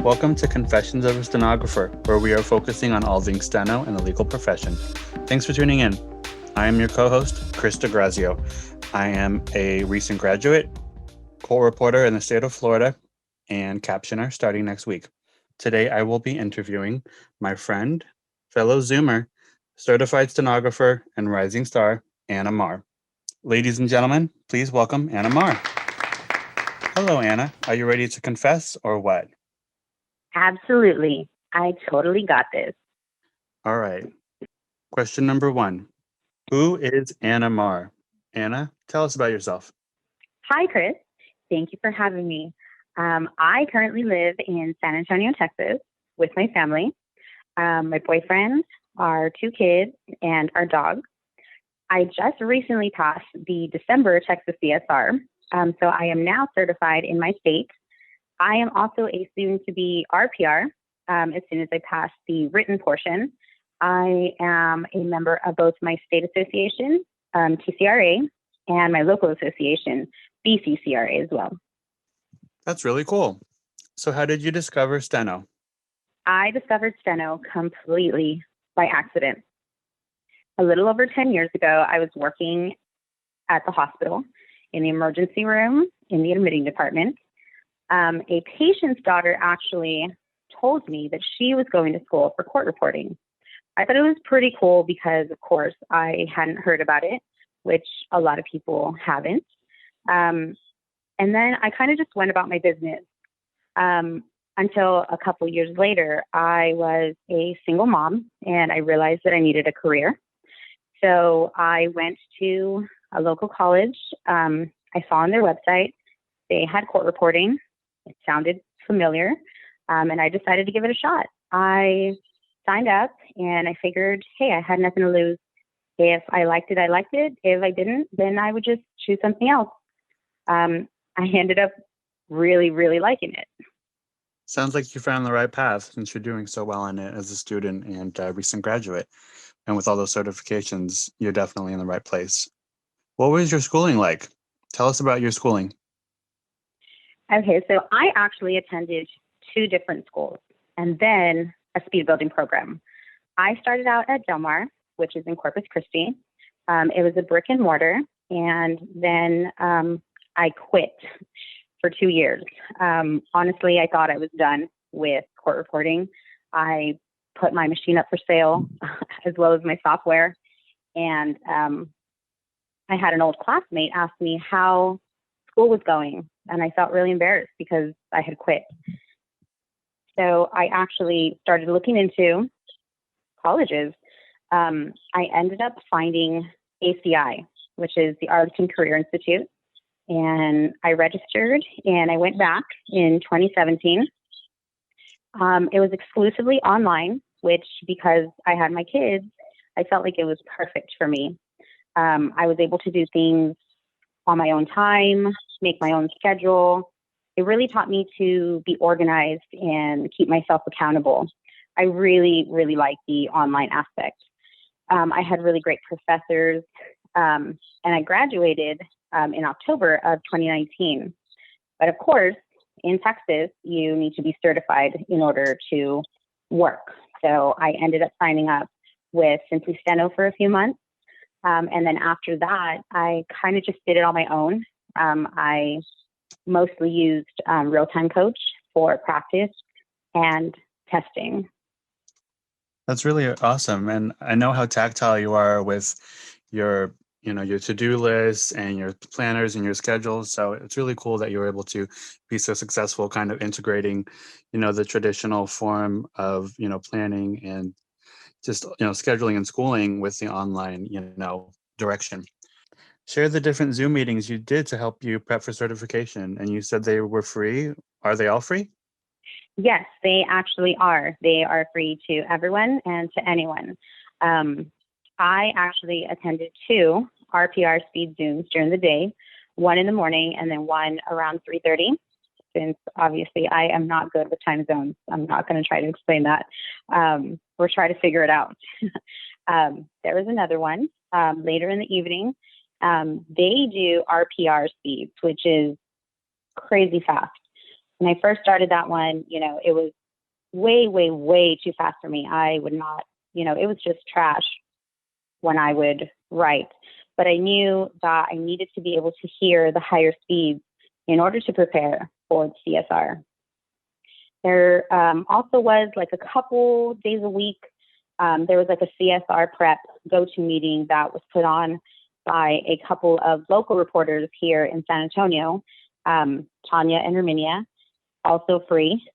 Welcome to Confessions of a Stenographer, where we are focusing on all things steno and the legal profession. Thanks for tuning in. I am your co-host, Chris DeGrazio. I am a recent graduate, court reporter in the state of Florida, and captioner starting next week. Today, I will be interviewing my friend, fellow Zoomer, certified stenographer, and rising star, Anna Marr. Ladies and gentlemen, please welcome Anna Marr. Hello, Anna. Are you ready to confess or what? Absolutely. I totally got this. All right. Question number one. Who is Anna Marr? Anna, tell us about yourself. Hi, Chris. Thank you for having me. I currently live in San Antonio, Texas, with my family, my boyfriend, our two kids, and our dog. I just recently passed the December Texas CSR, so I am now certified in my state. I am also a soon-to-be RPR as soon as I pass the written portion. I am a member of both my state association, TCRA, and my local association, BCCRA as well. That's really cool. So how did you discover steno? I discovered Steno completely by accident. A little over 10 years ago, I was working at the hospital in the emergency room in the admitting department. A patient's daughter actually told me that she was going to school for court reporting. I thought it was pretty cool because, of course, I hadn't heard about it, which a lot of people haven't. And then I kind of just went about my business until a couple years later, I was a single mom and I realized that I needed a career. So I went to a local college. I saw on their website they had court reporting. It sounded familiar, and I decided to give it a shot. I signed up, and I figured, hey, I had nothing to lose. If I liked it, I liked it. If I didn't, then I would just choose something else. I ended up really, really liking it. Sounds like you found the right path since you're doing so well in it as a student and a recent graduate. And with all those certifications, you're definitely in the right place. What was your schooling like? Tell us about your schooling. Okay, so I actually attended two different schools and then a speed building program. I started out at Del Mar, which is in Corpus Christi. It was a brick and mortar, and then I quit for 2 years. Honestly, I thought I was done with court reporting. I put my machine up for sale as well as my software, and I had an old classmate ask me how school was going, and I felt really embarrassed because I had quit. So I actually started looking into colleges. I ended up finding ACI, which is the Arlington Career Institute, and I registered and I went back in 2017. It was exclusively online, which because I had my kids, I felt like it was perfect for me. I was able to do things on my own time, make my own schedule. It really taught me to be organized and keep myself accountable. I really, really like the online aspect. I had really great professors, and I graduated in October of 2019. But of course, in Texas, you need to be certified in order to work. So I ended up signing up with Simply Steno for a few months. And then after that, I kind of just did it on my own. I mostly used Real-Time Coach for practice and testing. That's really awesome. And I know how tactile you are with your, your to-do lists and your planners and your schedules. So it's really cool that you were able to be so successful kind of integrating, the traditional form of, planning and just, scheduling and schooling with the online, direction. Share the different Zoom meetings you did to help you prep for certification. And you said they were free. Are they all free? Yes, they actually are. They are free to everyone and to anyone. I actually attended two RPR speed Zooms during the day, one in the morning and then one around 3:30. Since obviously I am not good with time zones, I'm not going to try to explain that. We're trying to figure it out. There was another one later in the evening. They do RPR speeds, which is crazy fast. When I first started that one, it was way, way, way too fast for me. I would not, it was just trash when I would write. But I knew that I needed to be able to hear the higher speeds in order to prepare for the CSR. There also was like a couple days a week, there was like a CSR prep go-to meeting that was put on by a couple of local reporters here in San Antonio, Tanya and Herminia, also free,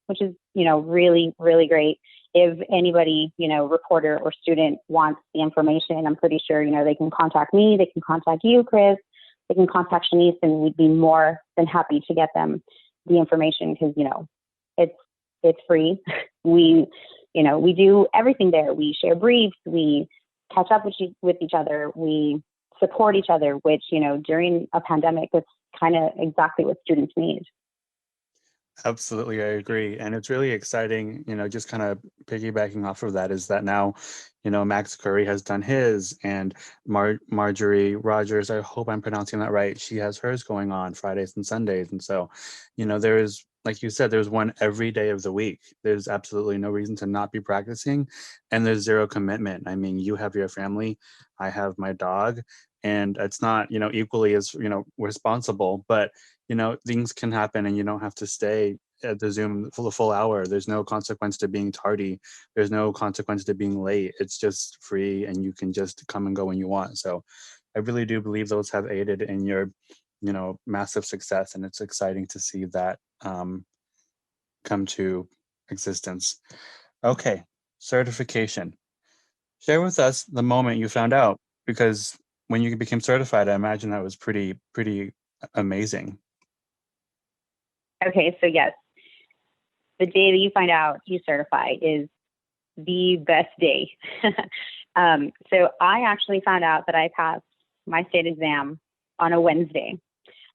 which is, really, really great. If anybody, reporter or student wants the information, I'm pretty sure, they can contact me, they can contact you, Chris, they can contact Shanice, and we'd be more than happy to get them the information because, it's free. We do everything there. We share briefs, we catch up with each other, we support each other, which, during a pandemic, it's kind of exactly what students need. Absolutely, I agree. And it's really exciting, just kind of piggybacking off of that is that now, Max Curry has done his, and Marjorie Rogers, I hope I'm pronouncing that right, she has hers going on Fridays and Sundays. And so, there's, like you said, there's one every day of the week. There's absolutely no reason to not be practicing, and there's zero commitment. I mean, you have your family, I have my dog, and it's not, equally as, responsible, but things can happen and you don't have to stay at the Zoom for the full hour. There's no consequence to being tardy. There's no consequence to being late. It's just free and you can just come and go when you want. So I really do believe those have aided in your, massive success. And it's exciting to see that come to existence. Okay, certification. Share with us the moment you found out, because when you became certified, I imagine that was pretty amazing. Okay, so yes, the day that you find out you certify is the best day. So I actually found out that I passed my state exam on a Wednesday.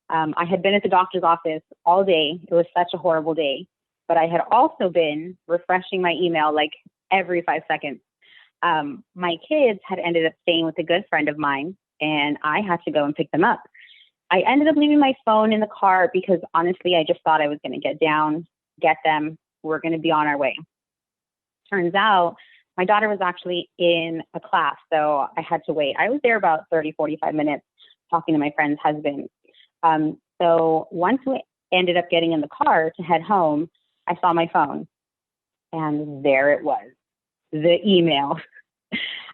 I had been at the doctor's office all day. It was such a horrible day, but I had also been refreshing my email like every 5 seconds. My kids had ended up staying with a good friend of mine, and I had to go and pick them up. I ended up leaving my phone in the car because honestly, I just thought I was going to get down, get them. We're going to be on our way. Turns out my daughter was actually in a class, so I had to wait. I was there about 30, 45 minutes talking to my friend's husband. So once we ended up getting in the car to head home, I saw my phone, and there it was, the email.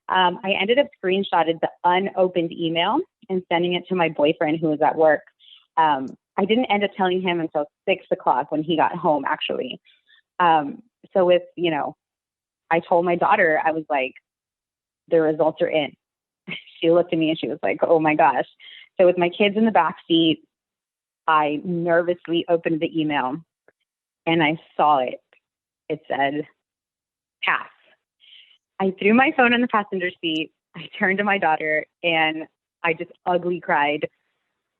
I ended up screenshotted the unopened email and sending it to my boyfriend who was at work. I didn't end up telling him until 6 o'clock when he got home, actually. So with, I told my daughter, I was like, the results are in. She looked at me and she was like, oh my gosh. So with my kids in the back seat, I nervously opened the email and I saw it. It said, pass. I threw my phone in the passenger seat. I turned to my daughter and I just ugly cried.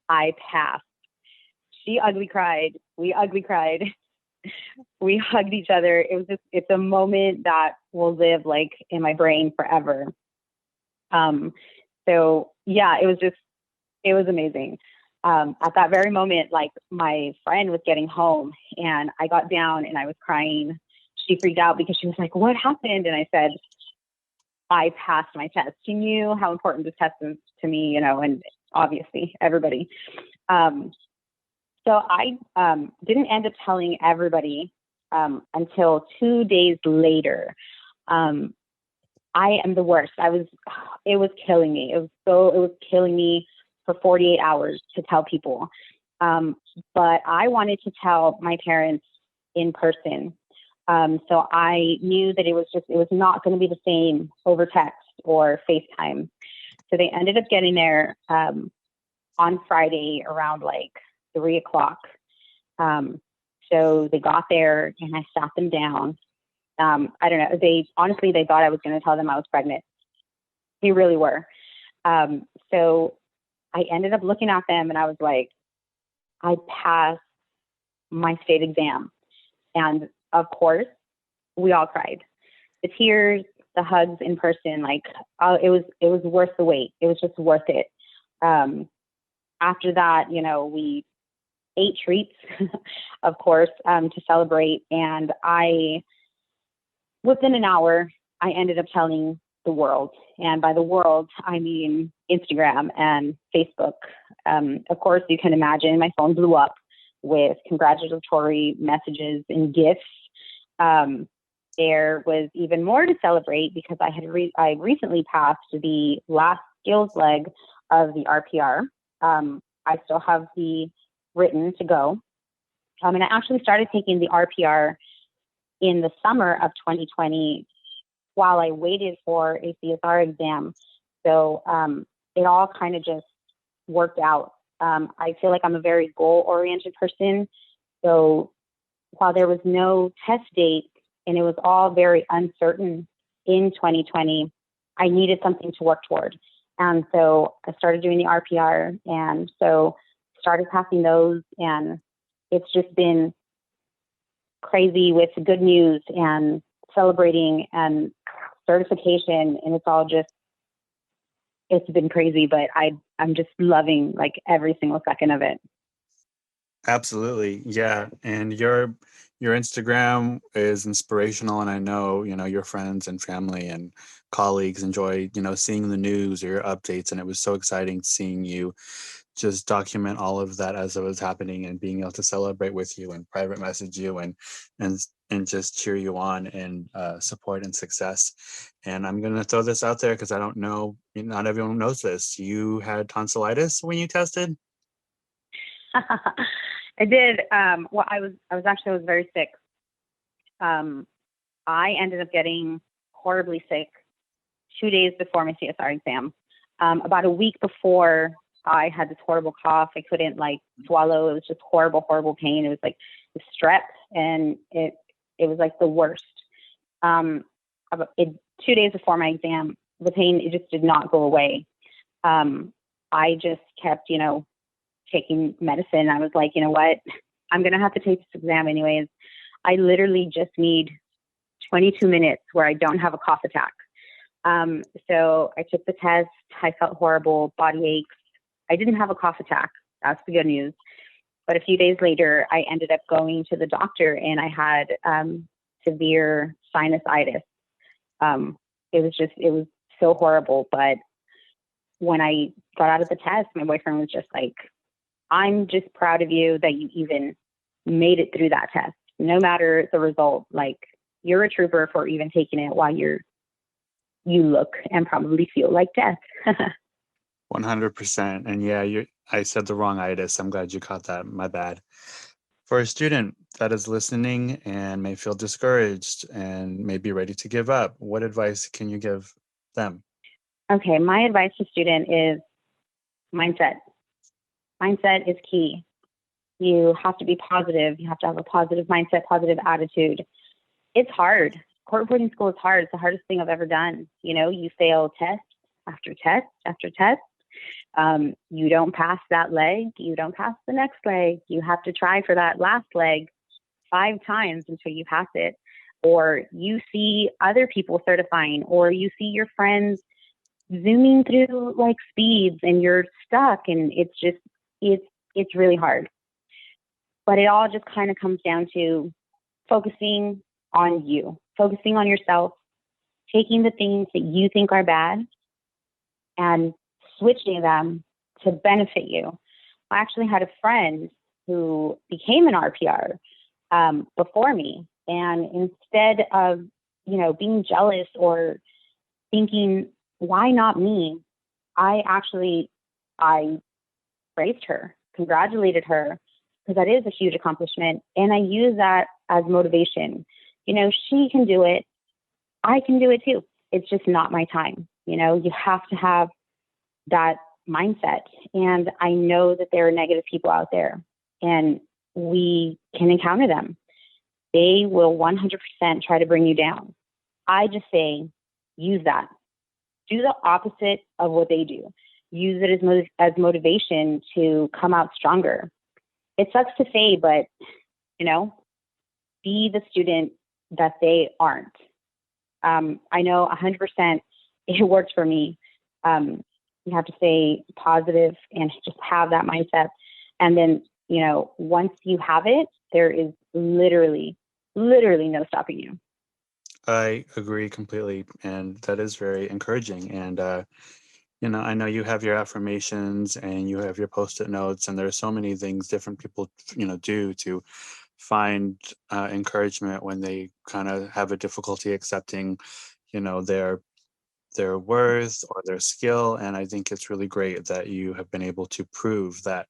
I passed. She ugly cried. We ugly cried. We hugged each other. It's a moment that will live like in my brain forever. So yeah, it was amazing. At that very moment, like my friend was getting home and I got down and I was crying. She freaked out because she was like, what happened? And I said, I passed my test. She knew how important this test is to me, and obviously everybody. So I didn't end up telling everybody until 2 days later. I am the worst. It was killing me. It was killing me for 48 hours to tell people. But I wanted to tell my parents in person. So I knew that it was not going to be the same over text or FaceTime. So they ended up getting there on Friday around like 3 o'clock. So they got there and I sat them down. I don't know. They thought I was going to tell them I was pregnant. They really were. So I ended up looking at them and I was like, I passed my state exam. And of course, we all cried. The tears, the hugs in person, like it was worth the wait. It was just worth it. After that, we ate treats, of course, to celebrate. And within an hour, I ended up telling the world. And by the world, I mean Instagram and Facebook. Of course, you can imagine my phone blew up with congratulatory messages and gifts. There was even more to celebrate because I recently passed the last skills leg of the RPR. I still have the written to go. And I actually started taking the RPR in the summer of 2020 while I waited for a CSR exam. So it all kind of just worked out. I feel like I'm a very goal-oriented person. So while there was no test date and it was all very uncertain in 2020, I needed something to work toward. And so I started doing the RPR, and so started passing those, and it's just been crazy with good news and celebrating and certification, and it's been crazy, but I'm just loving like every single second of it. Absolutely. Yeah. And your Instagram is inspirational, and I know, your friends and family and colleagues enjoy, seeing the news or your updates, and it was so exciting seeing you just document all of that as it was happening and being able to celebrate with you and private message you and just cheer you on and support and success. And I'm going to throw this out there because I don't know, not everyone knows this. You had tonsillitis when you tested? I did. Well, I was very sick. I ended up getting horribly sick 2 days before my CSR exam. About a week before, I had this horrible cough. I couldn't swallow. It was just horrible, horrible pain. It was like the strep, and it was like the worst. 2 days before my exam, the pain, it just did not go away. I just kept, taking medicine. I was like, you know what? I'm going to have to take this exam anyways. I literally just need 22 minutes where I don't have a cough attack. So I took the test. I felt horrible, body aches. I didn't have a cough attack. That's the good news. But a few days later, I ended up going to the doctor, and I had severe sinusitis. It was so horrible. But when I got out of the test, my boyfriend was just like, I'm just proud of you that you even made it through that test. No matter the result, you're a trooper for even taking it while you look and probably feel like death. 100%. And yeah, I said the wrong itis. I'm glad you caught that. My bad. For a student that is listening and may feel discouraged and may be ready to give up, what advice can you give them? Okay, my advice to student is mindset. Mindset is key. You have to be positive. You have to have a positive mindset, positive attitude. It's hard. Court reporting school is hard. It's the hardest thing I've ever done. You fail test after test after test. You don't pass that leg. You don't pass the next leg. You have to try for that last leg 5 times until you pass it. Or you see other people certifying, or you see your friends zooming through speeds and you're stuck, and it's really hard. But it all just kind of comes down to focusing on you, focusing on yourself, taking the things that you think are bad and switching them to benefit you. I actually had a friend who became an RPR before me, and instead of being jealous or thinking, why not me, I praised her, congratulated her, because that is a huge accomplishment. And I use that as motivation. She can do it. I can do it too. It's just not my time. You have to have that mindset. And I know that there are negative people out there, and we can encounter them. They will 100% try to bring you down. I just say, use that. Do the opposite of what they do. Use it as motivation to come out stronger. It sucks to say, but, be the student that they aren't. I know 100% it works for me. You have to stay positive and just have that mindset, and then once you have it, there is literally no stopping you. I agree completely, and that is very encouraging. And I know you have your affirmations and you have your post-it notes, and there are so many things different people, do to find encouragement when they kind of have a difficulty accepting, their worth or their skill. And I think it's really great that you have been able to prove that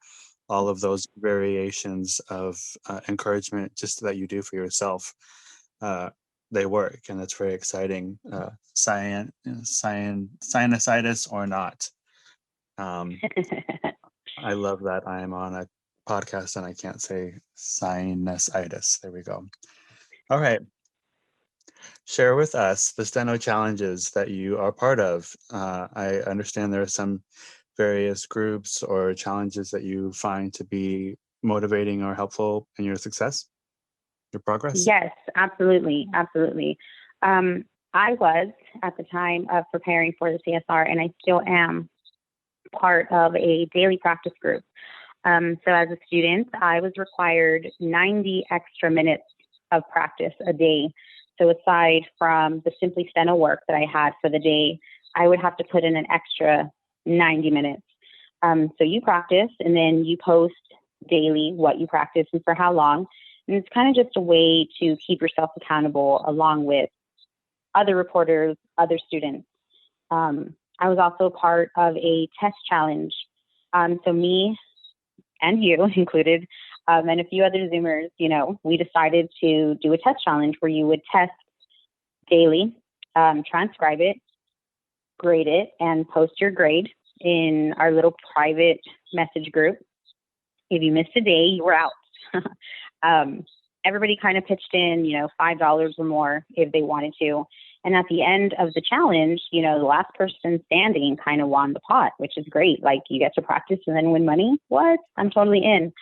all of those variations of encouragement just that you do for yourself, uh, they work, and that's very exciting. Sinusitis or not. Um, I love that I am on a podcast and I can't say sinusitis. There we go. All right. Share with us the Steno Challenges that you are part of. I understand there are some various groups or challenges that you find to be motivating or helpful in your success, your progress. Yes, absolutely. Absolutely. I was at the time of preparing for the CSR, and I still am part of a daily practice group. So as a student, I was required 90 extra minutes of practice a day. So aside from the simply steno work that I had for the day, I would have to put in an extra 90 minutes. So you practice and then you post daily what you practice and for how long. And it's kind of just a way to keep yourself accountable along with other reporters, other students. I was also part of a test challenge. So me and you included, and a few other Zoomers, we decided to do a test challenge where you would test daily, transcribe it, grade it, and post your grade in our little private message group. If you missed a day, you were out. Everybody kind of pitched in, $5 or more if they wanted to. And at the end of the challenge, the last person standing kind of won the pot, which is great. Like, you get to practice and then win money. What? I'm totally in.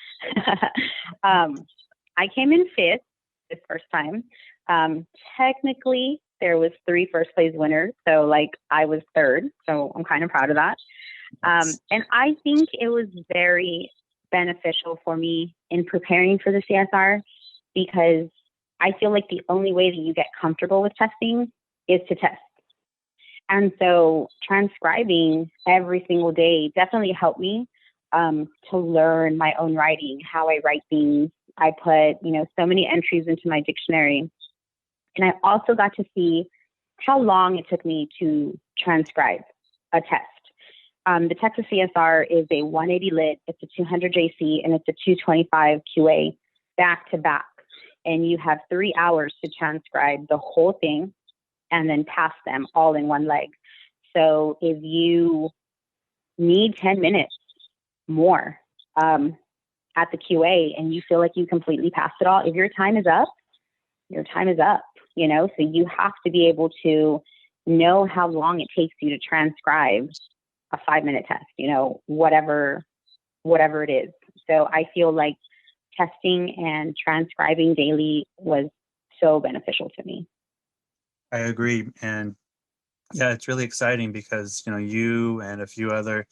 I came in fifth this first time. Technically, there was 3 first place winners. So I was third. So I'm kind of proud of that. And I think it was very beneficial for me in preparing for the CSR, because I feel like the only way that you get comfortable with testing is to test. And so transcribing every single day definitely helped me to learn my own writing, how I write things. I put, so many entries into my dictionary. And I also got to see how long it took me to transcribe a test. The Texas CSR is a 180 lit, it's a 200 JC, and it's a 225 QA back to back. And you have 3 hours to transcribe the whole thing and then pass them all in one leg. So if you need 10 minutes more at the QA and you feel like you completely passed it all, if your time is up, your time is up, So you have to be able to know how long it takes you to transcribe a 5-minute test, whatever it is. So I feel like testing and transcribing daily was so beneficial to me. I agree. And yeah, it's really exciting because, you and a few other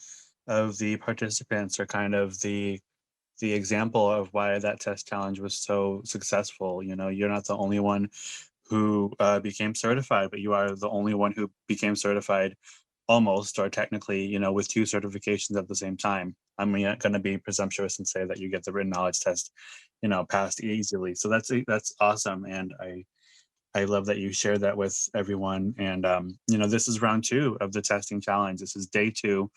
of the participants are kind of the example of why that test challenge was so successful. You're not the only one who became certified, but you are the only one who became certified almost, or technically, with 2 certifications at the same time. I'm going to be presumptuous and say that you get the written knowledge test, passed easily. So that's awesome. And I love that you shared that with everyone. And, this is round 2 of the testing challenge. This is day 2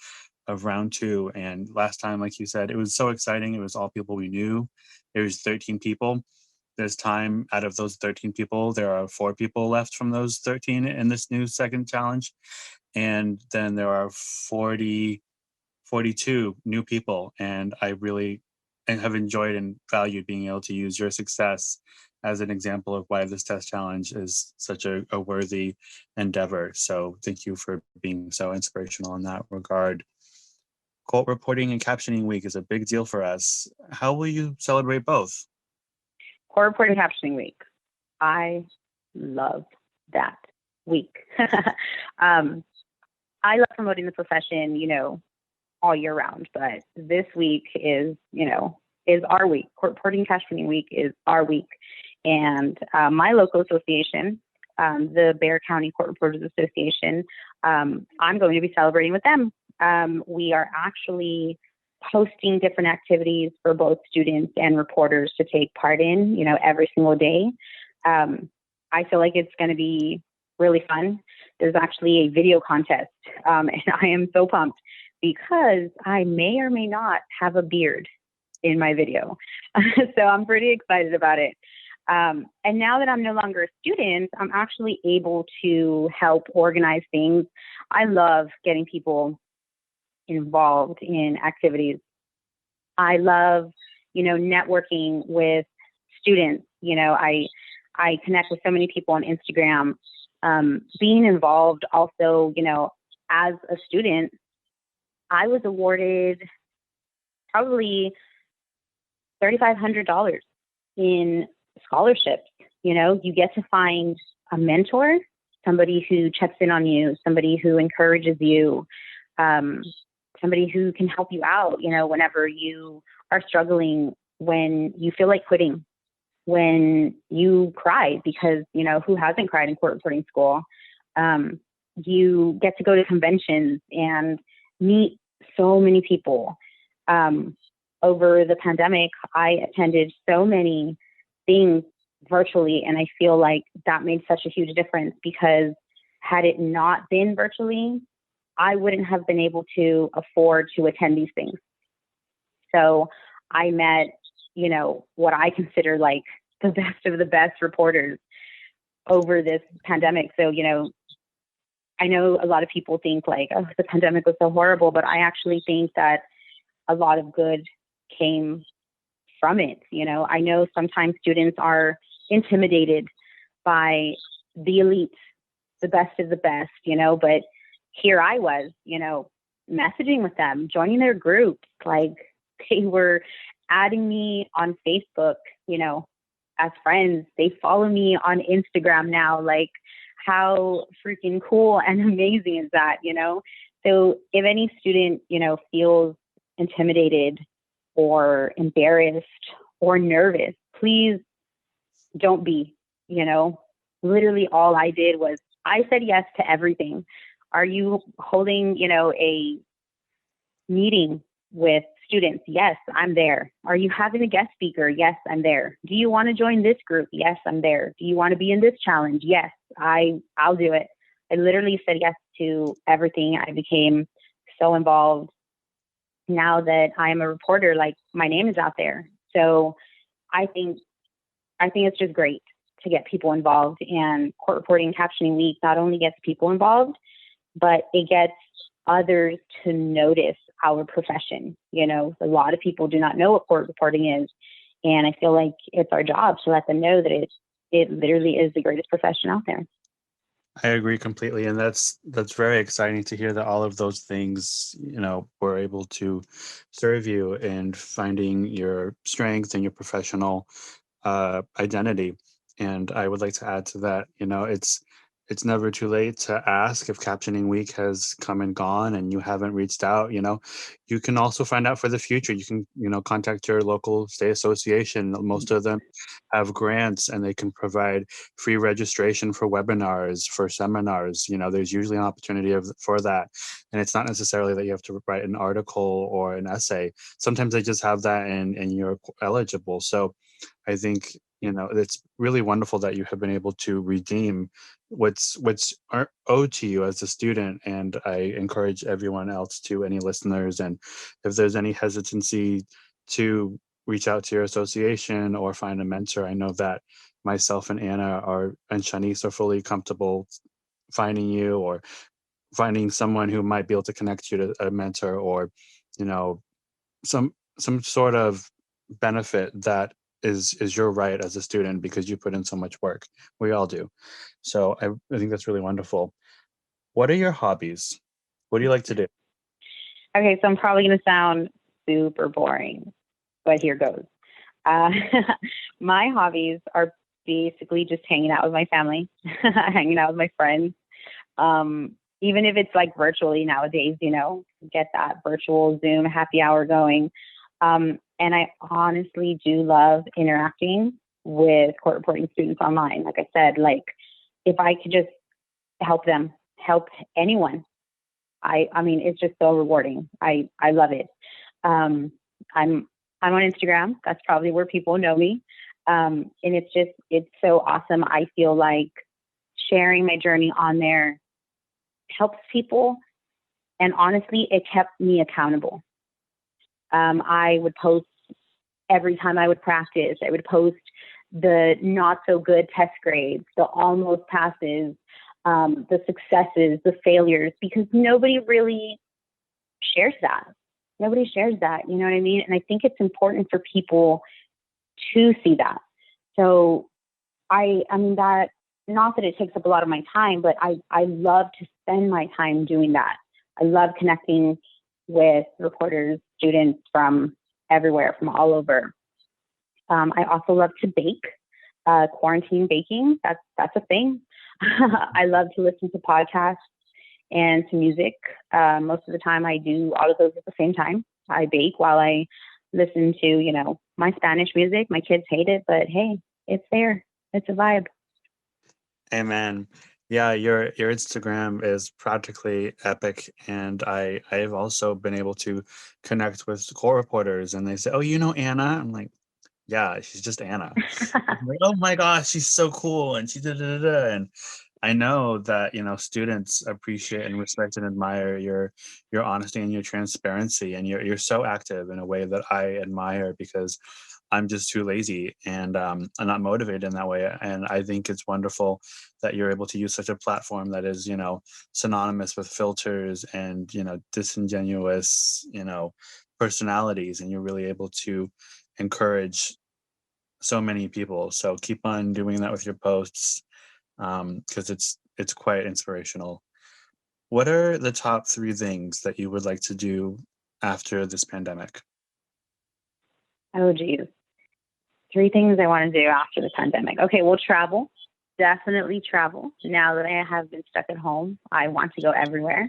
of round 2. And last time, like you said, it was so exciting. It was all people we knew. There was 13 people. This time, out of those 13 people, there are 4 people left from those 13 in this new second challenge. And then there are 42 new people. And I really have enjoyed and valued being able to use your success as an example of why this test challenge is such a worthy endeavor. So thank you for being so inspirational in that regard. Court reporting and captioning week is a big deal for us. How will you celebrate both? Court reporting captioning week. I love that week. I love promoting the profession, all year round, but this week is, is our week. Court reporting captioning week is our week. And my local association, the Bexar County Court Reporters Association, I'm going to be celebrating with them. We are actually posting different activities for both students and reporters to take part in, every single day. I feel like it's going to be really fun. There's actually a video contest, and I am so pumped because I may or may not have a beard in my video. So I'm pretty excited about it. And now that I'm no longer a student, I'm actually able to help organize things. I love getting people involved in activities. I love, networking with students. I connect with so many people on Instagram. Being involved also, as a student, I was awarded probably $3,500 in scholarships. You get to find a mentor, somebody who checks in on you, somebody who encourages you, somebody who can help you out, whenever you are struggling, when you feel like quitting, when you cry, because, who hasn't cried in court reporting school? You get to go to conventions and meet so many people. Over the pandemic, I attended so many things virtually, and I feel like that made such a huge difference, because had it not been virtually, I wouldn't have been able to afford to attend these things. So I met, what I consider like the best of the best reporters over this pandemic. So, I know a lot of people think like, oh, the pandemic was so horrible, but I actually think that a lot of good came from it. I know sometimes students are intimidated by the elite, the best of the best, but here I was, messaging with them, joining their groups. Like, they were adding me on Facebook, as friends. They follow me on Instagram now. Like, how freaking cool and amazing is that, So if any student, feels intimidated or embarrassed or nervous, please don't be. Literally all I did was I said yes to everything. Are you holding, a meeting with students? Yes, I'm there. Are you having a guest speaker? Yes, I'm there. Do you want to join this group? Yes, I'm there. Do you want to be in this challenge? Yes, I'll do it. I literally said yes to everything. I became so involved. Now that I am a reporter, like, my name is out there. So I think it's just great to get people involved. And Court Reporting Captioning Week not only gets people involved, but it gets others to notice our profession. A lot of people do not know what court reporting is. And I feel like it's our job to let them know that it literally is the greatest profession out there. I agree completely, and that's very exciting to hear that all of those things, were able to serve you in finding your strengths and your professional identity. And I would like to add to that, it's never too late to ask if Captioning Week has come and gone and you haven't reached out. You can also find out for the future. You can, contact your local state association. Most of them have grants, and they can provide free registration for webinars, for seminars. There's usually an opportunity for that. And it's not necessarily that you have to write an article or an essay. Sometimes they just have that and you're eligible. So I think, it's really wonderful that you have been able to redeem what's owed to you as a student. And I encourage everyone else, to any listeners, and if there's any hesitancy to reach out to your association or find a mentor, I know that myself and Anna and Shanice are fully comfortable finding you, or finding someone who might be able to connect you to a mentor, or some sort of benefit that is your right as a student, because you put in so much work. We all do. So I think that's really wonderful. What are your hobbies? What do you like to do? Okay, so I'm probably going to sound super boring, but here goes. My hobbies are basically just hanging out with my family, hanging out with my friends. Even if it's like virtually nowadays, get that virtual Zoom happy hour going. And I honestly do love interacting with court reporting students online. Like I said, like if I could just help them, help anyone, I mean, it's just so rewarding. I love it. Um, I'm on Instagram. That's probably where people know me. And it's so awesome. I feel like sharing my journey on there helps people. And honestly, it kept me accountable. I would post every time I would practice. I would post the not so good test grades, the almost passes, the successes, the failures, because nobody really shares that. Nobody shares that. You know what I mean? And I think it's important for people to see that. So I mean that, not that it takes up a lot of my time, but I love to spend my time doing that. I love connecting with reporters, students from everywhere, from all over. I also love to bake, quarantine baking. That's a thing. I love to listen to podcasts and to music. Most of the time, I do all of those at the same time. I bake while I listen to, my Spanish music. My kids hate it, but hey, it's there. It's a vibe. Amen. Yeah, your Instagram is practically epic, and I've also been able to connect with core reporters, and they say, "Oh, you know Anna?" I'm like, "Yeah, she's just Anna." I'm like, "Oh my gosh, she's so cool," and she did and I know that students appreciate and respect and admire your honesty and your transparency, and you're so active in a way that I admire because I'm just too lazy and I'm not motivated in that way. And I think it's wonderful that you're able to use such a platform that is, synonymous with filters and, disingenuous, personalities. And you're really able to encourage so many people. So keep on doing that with your posts because it's quite inspirational. What are the top three things that you would like to do after this pandemic? Oh, geez. Three things I want to do after the pandemic. Okay, well, travel. Definitely travel. Now that I have been stuck at home, I want to go everywhere.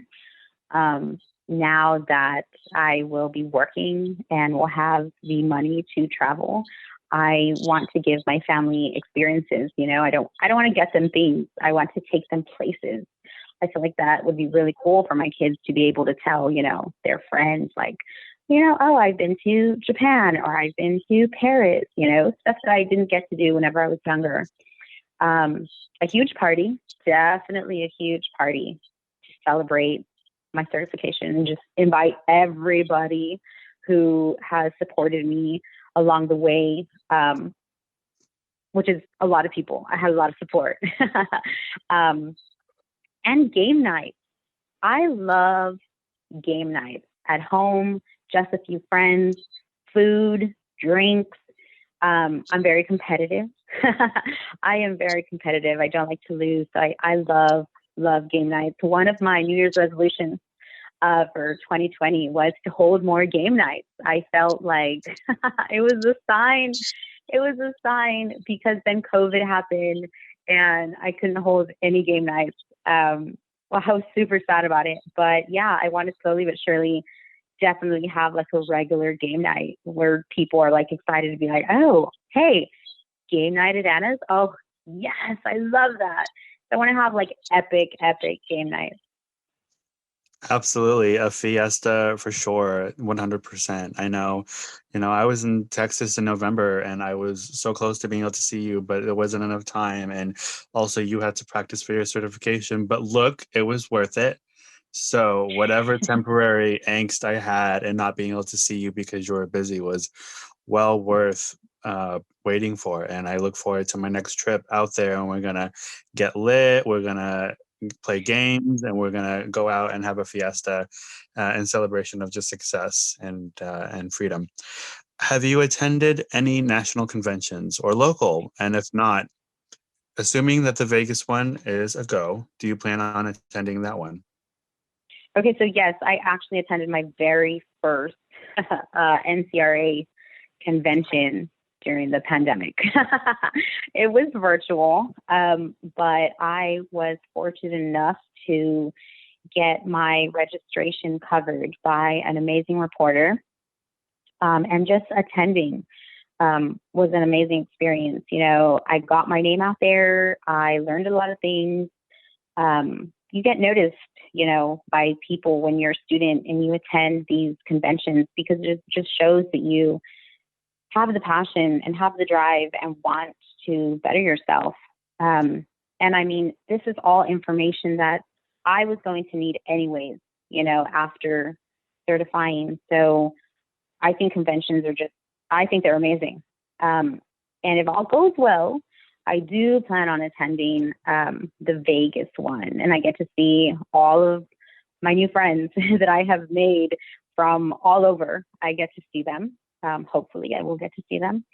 Now that I will be working and will have the money to travel, I want to give my family experiences. I don't want to get them things. I want to take them places. I feel like that would be really cool for my kids to be able to tell, their friends, like, oh, I've been to Japan or I've been to Paris, stuff that I didn't get to do whenever I was younger. A huge party, definitely a huge party to celebrate my certification and just invite everybody who has supported me along the way, which is a lot of people. I had a lot of support. And game nights. I love game nights at home, just a few friends, food, drinks. I'm very competitive. I am very competitive. I don't like to lose. So I love game nights. One of my New Year's resolutions for 2020 was to hold more game nights. I felt like it was a sign. It was a sign because then COVID happened and I couldn't hold any game nights. Well, I was super sad about it. But yeah, I want to slowly but surely definitely have like a regular game night where people are like excited to be like, oh, hey, game night at Anna's. Oh, yes, I love that. I want to have like epic game nights. Absolutely, a fiesta for sure, 100%. I know, I was in Texas in November and I was so close to being able to see you, but it wasn't enough time. And also, you had to practice for your certification. But look, it was worth it. So, whatever temporary angst I had and not being able to see you because you were busy was well worth waiting for. And I look forward to my next trip out there and we're going to get lit. We're going to play games and we're gonna go out and have a fiesta in celebration of just success and freedom. Have you attended any national conventions or local? And if not, assuming that the Vegas one is a go, do you plan on attending that one? Okay, so yes, I actually attended my very first NCRA convention during the pandemic. It was virtual, but I was fortunate enough to get my registration covered by an amazing reporter. and just attending was an amazing experience. I got my name out there. I learned a lot of things. You get noticed, by people when you're a student and you attend these conventions, because it just shows that you have the passion and have the drive and want to better yourself. And I mean, this is all information that I was going to need anyways, after certifying. So I think conventions I think they're amazing. And if all goes well, I do plan on attending the Vegas one, and I get to see all of my new friends that I have made from all over. I get to see them. Hopefully I will get to see them.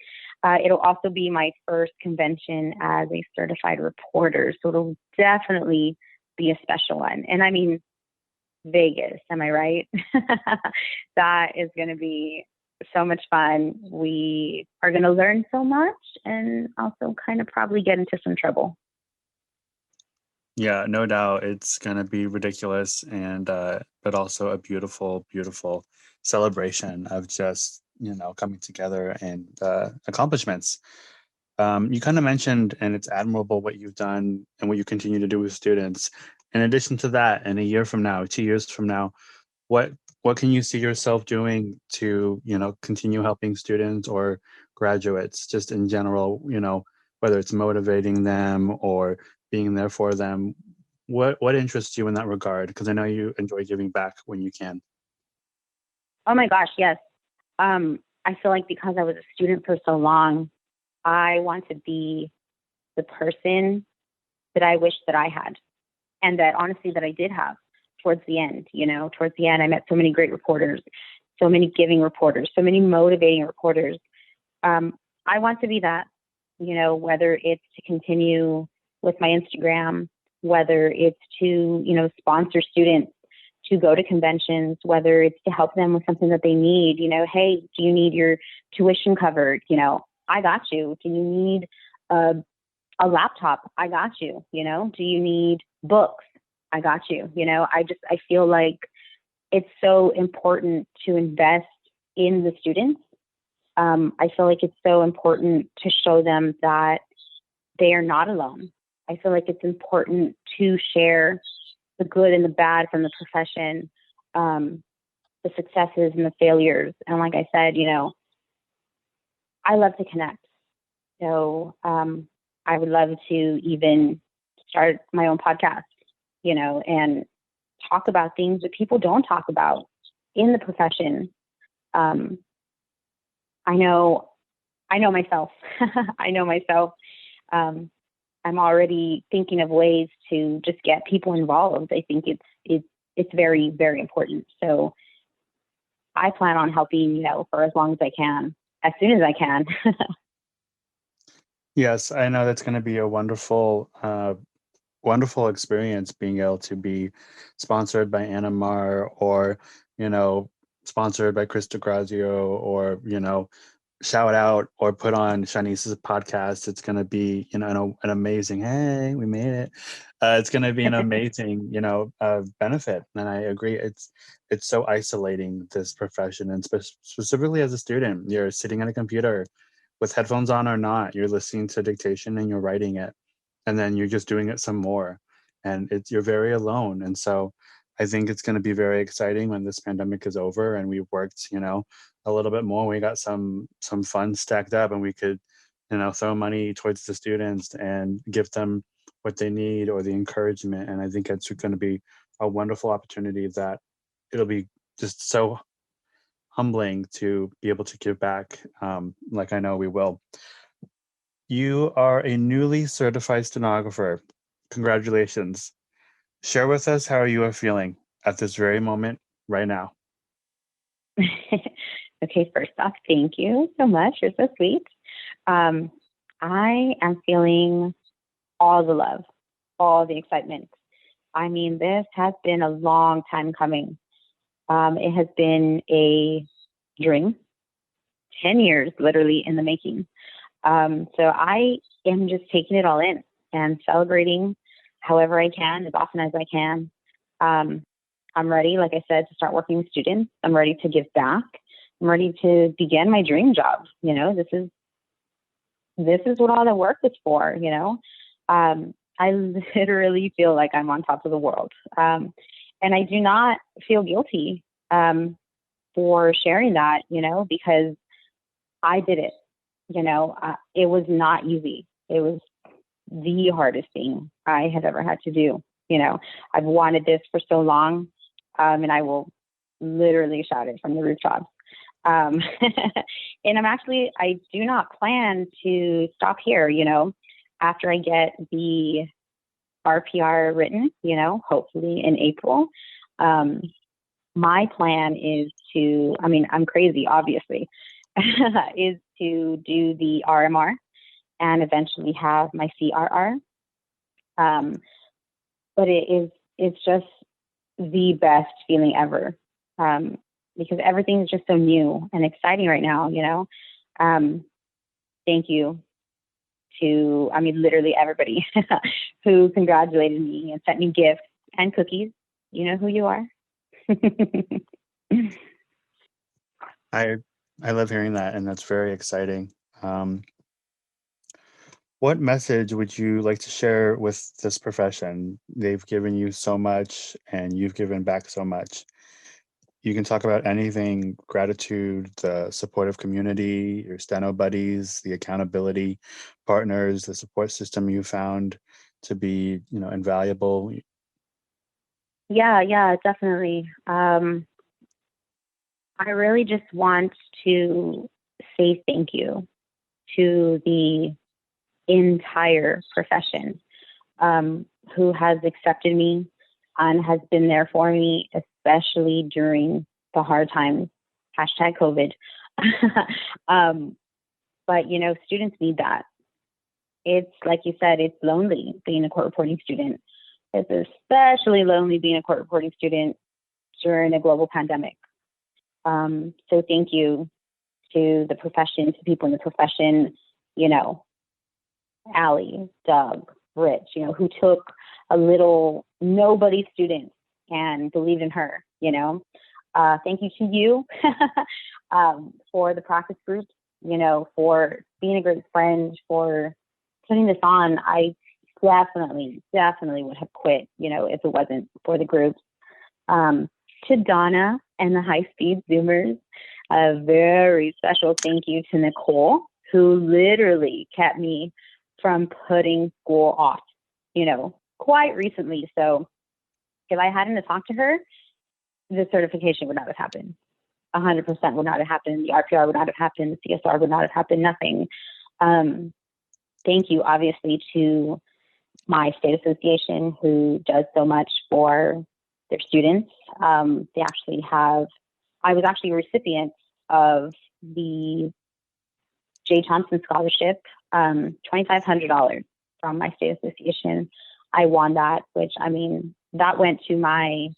It'll also be my first convention as a certified reporter, so it'll definitely be a special one. And I mean, Vegas, am I right? That is going to be so much fun. We are going to learn so much and also kind of probably get into some trouble. Yeah, no doubt. It's going to be ridiculous and but also a beautiful, beautiful celebration of just, coming together and accomplishments. You kind of mentioned, and it's admirable what you've done and what you continue to do with students. In addition to that, in a year from now, 2 years from now, what can you see yourself doing to, continue helping students or graduates just in general, whether it's motivating them or being there for them? What interests you in that regard? Because I know you enjoy giving back when you can. Oh my gosh, yes. I feel like because I was a student for so long, I want to be the person that I wish that I had, and that honestly that I did have towards the end. Towards the end, I met so many great reporters, so many giving reporters, so many motivating reporters. I want to be that, whether it's to continue with my Instagram, whether it's to, sponsor students to go to conventions, whether it's to help them with something that they need. Hey, do you need your tuition covered? I got you. Do you need a laptop? I got you. Do you need books? I got you. I feel like it's so important to invest in the students. I feel like it's so important to show them that they are not alone. I feel like it's important to share the good and the bad from the profession, the successes and the failures. And like I said, I love to connect. So I would love to even start my own podcast, and talk about things that people don't talk about in the profession. I know myself. I know myself. I'm already thinking of ways to just get people involved. I think it's very, very important. So I plan on helping, for as long as I can, as soon as I can. Yes, I know that's going to be a wonderful, wonderful experience being able to be sponsored by Anamar or, sponsored by Krista Grazio or, shout out or put on Shanice's podcast. It's going to be, an amazing, hey, we made it. It's going to be an amazing, benefit. And I agree. It's so isolating, this profession. And specifically as a student, you're sitting at a computer with headphones on or not, you're listening to dictation and you're writing it. And then you're just doing it some more. And you're very alone. And so I think it's going to be very exciting when this pandemic is over and we've worked, a little bit more. We got some funds stacked up and we could, throw money towards the students and give them what they need or the encouragement. And I think it's going to be a wonderful opportunity that it'll be just so humbling to be able to give back, like I know we will. You are a newly certified stenographer. Congratulations. Share with us how you are feeling at this very moment right now. Okay, first off, thank you so much. You're so sweet. I am feeling all the love, all the excitement. I mean, this has been a long time coming. It has been a dream, 10 years literally in the making. So I am just taking it all in and celebrating however I can, as often as I can. I'm ready, like I said, to start working with students. I'm ready to give back. I'm ready to begin my dream job. This is what all the work is for. I literally feel like I'm on top of the world. And I do not feel guilty for sharing that, because I did it. It was not easy. It was the hardest thing I have ever had to do. I've wanted this for so long, and I will literally shout it from the rooftops. And I do not plan to stop here, after I get the RPR written, hopefully in April. My plan is I'm crazy, obviously, is to do the RMR and eventually have my CRR. But it's just the best feeling ever, because everything is just so new and exciting right now, Thank you to, literally everybody who congratulated me and sent me gifts and cookies. You know who you are. I love hearing that, and that's very exciting. What message would you like to share with this profession? They've given you so much, and you've given back so much. You can talk about anything: gratitude, the supportive community, your steno buddies, the accountability partners, the support system you found to be, invaluable. Yeah, definitely. I really just want to say thank you to the entire profession, who has accepted me and has been there for me, especially during the hard times, #COVID. But, students need that. It's like you said, it's lonely being a court reporting student. It's especially lonely being a court reporting student during a global pandemic. So thank you to the profession, to people in the profession, Allie, Doug, Rich, who took a little nobody student and believed in her, Thank you to you for the practice group, for being a great friend, for putting this on. I definitely would have quit, if it wasn't for the group. To Donna and the High Speed Zoomers, a very special thank you to Nicole, who literally kept me from putting school off, quite recently. So if I hadn't talked to her, the certification would not have happened. 100% would not have happened. The RPR would not have happened. The CSR would not have happened. Nothing. Thank you, obviously, to my state association, who does so much for their students. I was actually a recipient of the J. Thompson Scholarship, $2,500 from my state association. I won that, which, that went to my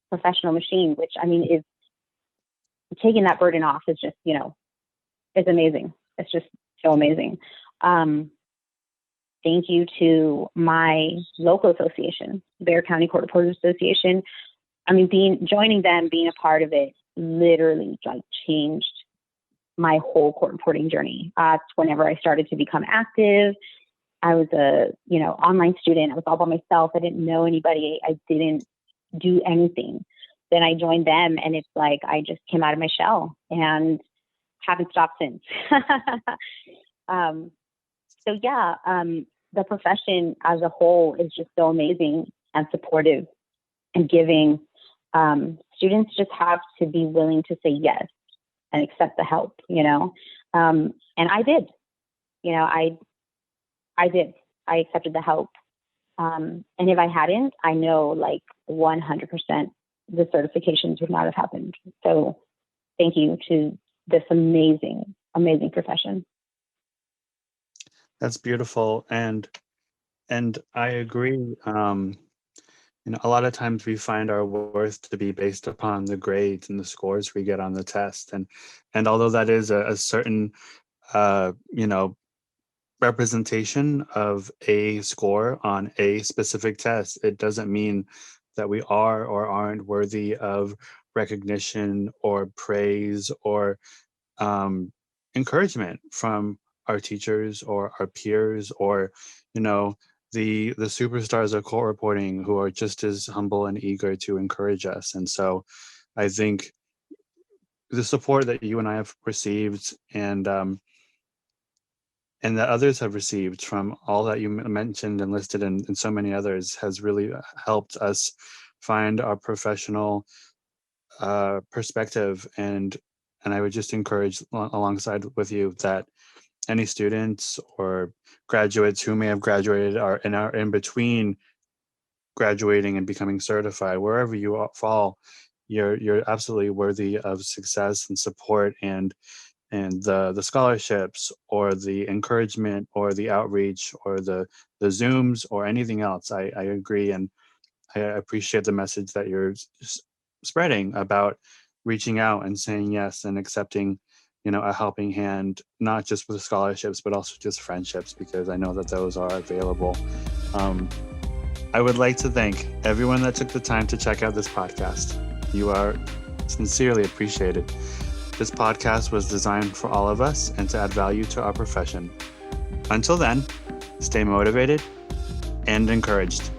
professional machine, which, is taking that burden off is just, it's amazing. It's just so amazing. Thank you to my local association, Bexar County Court Reporters Association. Joining them, being a part of it, literally changed my whole court reporting journey. That's whenever I started to become active. I was a, online student. I was all by myself. I didn't know anybody. I didn't do anything. Then I joined them, and it's like I just came out of my shell and haven't stopped since. The profession as a whole is just so amazing and supportive and giving. Students just have to be willing to say yes and accept the help, and I did. I did. I accepted the help. And if I hadn't, I know 100% the certifications would not have happened. So thank you to this amazing, amazing profession. That's beautiful. And I agree. A lot of times we find our worth to be based upon the grades and the scores we get on the test. And although that is a certain, representation of a score on a specific test, it doesn't mean that we are or aren't worthy of recognition or praise or encouragement from our teachers or our peers, or the superstars of court reporting who are just as humble and eager to encourage us. And so I think the support that you and I have received, and that others have received from all that you mentioned and listed, and so many others, has really helped us find our professional perspective. And I would just encourage alongside with you that any students or graduates who may have graduated are in between graduating and becoming certified, wherever you fall, you're absolutely worthy of success and support, and the scholarships or the encouragement or the outreach or the Zooms or anything else. I agree, and I appreciate the message that you're spreading about reaching out and saying yes and accepting, a helping hand, not just with scholarships, but also just friendships, because I know that those are available. I would like to thank everyone that took the time to check out this podcast. You are sincerely appreciated. This podcast was designed for all of us and to add value to our profession. Until then, stay motivated and encouraged.